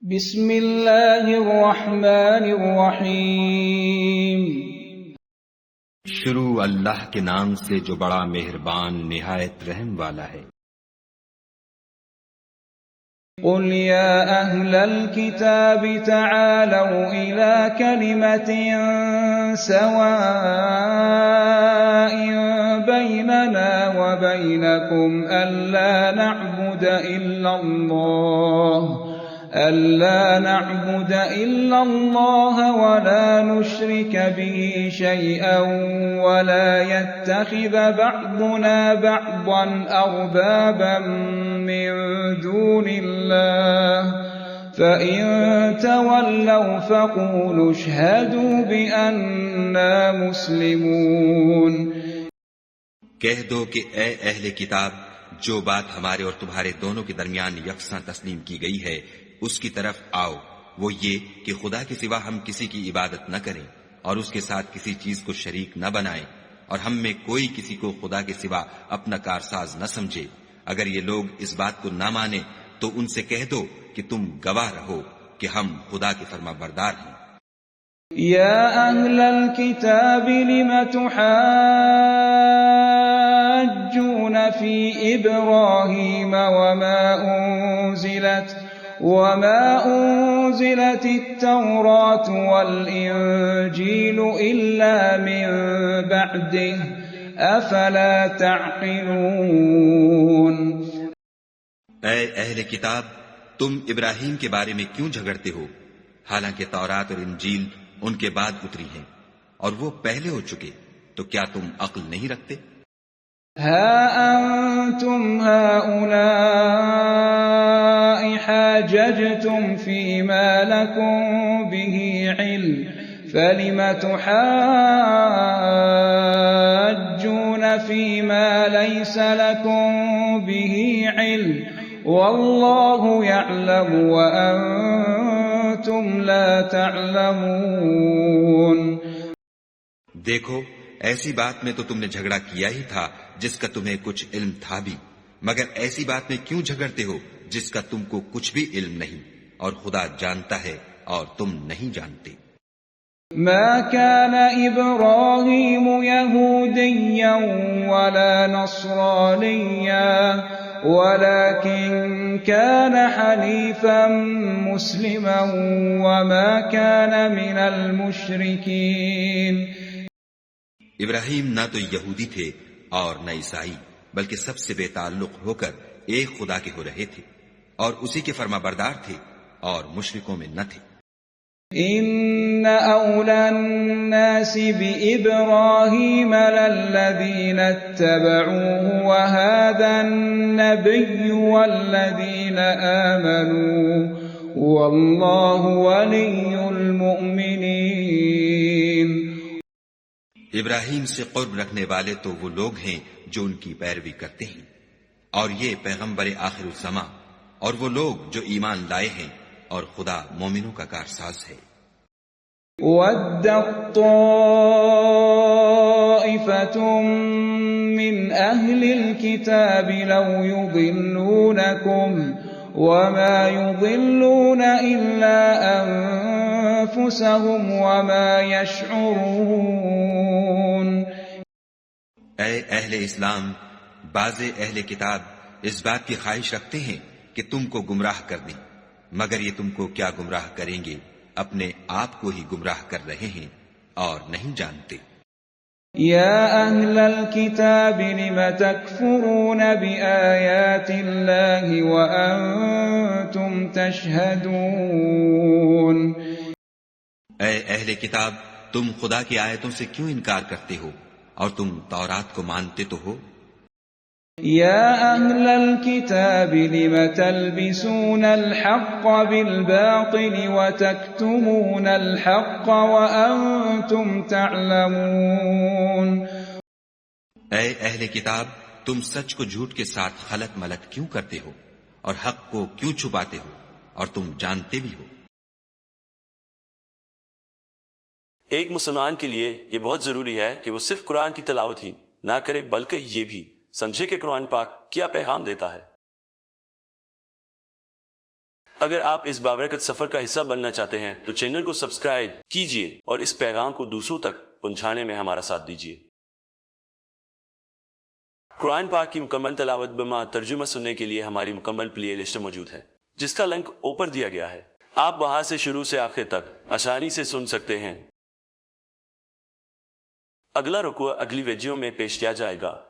بسم اللہ الرحمن الرحیم۔ شروع اللہ کے نام سے جو بڑا مہربان نہایت رحم والا ہے۔ قل یا اہل الكتاب تعالوا الى کلمة سواء بیننا وبینکم ألا نعبد إلا الله ولا نشرك به شيئا ولا يتخذ بعضنا بعضا أربابا من دون الله فإن تولوا فقولوا اشهدوا بأننا مسلمون۔ کہہ دو کہ اے اہل کتاب، جو بات ہمارے اور تمہارے دونوں کے درمیان یکساں تسلیم کی گئی ہے اس کی طرف آؤ، وہ یہ کہ خدا کے سوا ہم کسی کی عبادت نہ کریں اور اس کے ساتھ کسی چیز کو شریک نہ بنائیں، اور ہم میں کوئی کسی کو خدا کے سوا اپنا کارساز نہ سمجھے۔ اگر یہ لوگ اس بات کو نہ مانیں تو ان سے کہہ دو کہ تم گواہ رہو کہ ہم خدا کے فرما بردار ہیں۔ یا اہل الكتاب لم تحاجون فی ابراہیم وما أنزلت التوراة والإنجيل إلا من بعده أفلا تعقلون۔ اے اہل کتاب، تم ابراہیم کے بارے میں کیوں جھگڑتے ہو، حالانکہ تورات اور انجیل ان کے بعد اتری ہیں اور وہ پہلے ہو چکے، تو کیا تم عقل نہیں رکھتے؟ ها أنتم هؤلاء حاججتم فيما لكم به علم فلم تحاجون فيما ليس لكم به علم والله يعلم وأنتم لا تعلمون۔ دیکھو، ایسی بات میں تو تم نے جھگڑا کیا ہی تھا جس کا تمہیں کچھ علم تھا بھی، مگر ایسی بات میں کیوں جھگڑتے ہو جس کا تم کو کچھ بھی علم نہیں، اور خدا جانتا ہے اور تم نہیں جانتے۔ ما كان إبراهيم يهوديا ولا نصرانيا ولكن كان حنيفا مسلما وما كان من المشركين۔ ابراہیم نہ تو یہودی تھے اور نہ عیسائی، بلکہ سب سے بے تعلق ہو کر ایک خدا کے ہو رہے تھے اور اسی کے فرما بردار تھے اور مشرکوں میں نہ تھے۔ ان اولى الناس بابراهيم للذين اتبعوه وهذا النبي والذين آمنوا والله ولي المؤمنين۔ ابراہیم سے قرب رکھنے والے تو وہ لوگ ہیں جو ان کی پیروی کرتے ہیں، اور یہ پیغمبر آخر الزماں اور وہ لوگ جو ایمان لائے ہیں، اور خدا مومنوں کا کارساز ہے۔ وَدَّت طَّائِفَةٌ مِّنْ أَهْلِ الْكِتَابِ لَوْ يُضِلُّونَكُمْ وَمَا يُضِلُّونَ إِلَّا أَنفُسَهُمْ وَمَا يَشْعُرُونَ۔ اے اہل اسلام، بعض اہل کتاب اس بات کی خواہش رکھتے ہیں کہ تم کو گمراہ کر دیں، مگر یہ تم کو کیا گمراہ کریں گے، اپنے آپ کو ہی گمراہ کر رہے ہیں اور نہیں جانتے۔ یا اہل الکتاب لم تکفرون بآیات اللہ وانتم تشہدون۔ اے اہل کتاب، تم خدا کی آیتوں سے کیوں انکار کرتے ہو اور تم تورات کو مانتے تو ہو۔ یا اہل الکتاب لم تلبسون الحق بالباطل وتکتمون الحق وانتم تعلمون۔ اے اہل کتاب، تم سچ کو جھوٹ کے ساتھ خلط ملط کیوں کرتے ہو اور حق کو کیوں چھپاتے ہو اور تم جانتے بھی ہو۔ ایک مسلمان کے لیے یہ بہت ضروری ہے کہ وہ صرف قرآن کی تلاوت ہی نہ کرے، بلکہ یہ بھی سمجھے کہ قرآن پاک کیا پیغام دیتا ہے۔ اگر آپ اس بابرکت سفر کا حصہ بننا چاہتے ہیں تو چینل کو سبسکرائب کیجیے اور اس پیغام کو دوسروں تک پہنچانے میں ہمارا ساتھ دیجیے۔ قرآن پاک کی مکمل تلاوت بما ترجمہ سننے کے لیے ہماری مکمل پلے لسٹ موجود ہے، جس کا لنک اوپر دیا گیا ہے۔ آپ وہاں سے شروع سے آخر تک آسانی سے سن سکتے ہیں۔ اگلا رکوع اگلی ویڈیو میں پیش کیا جائے گا۔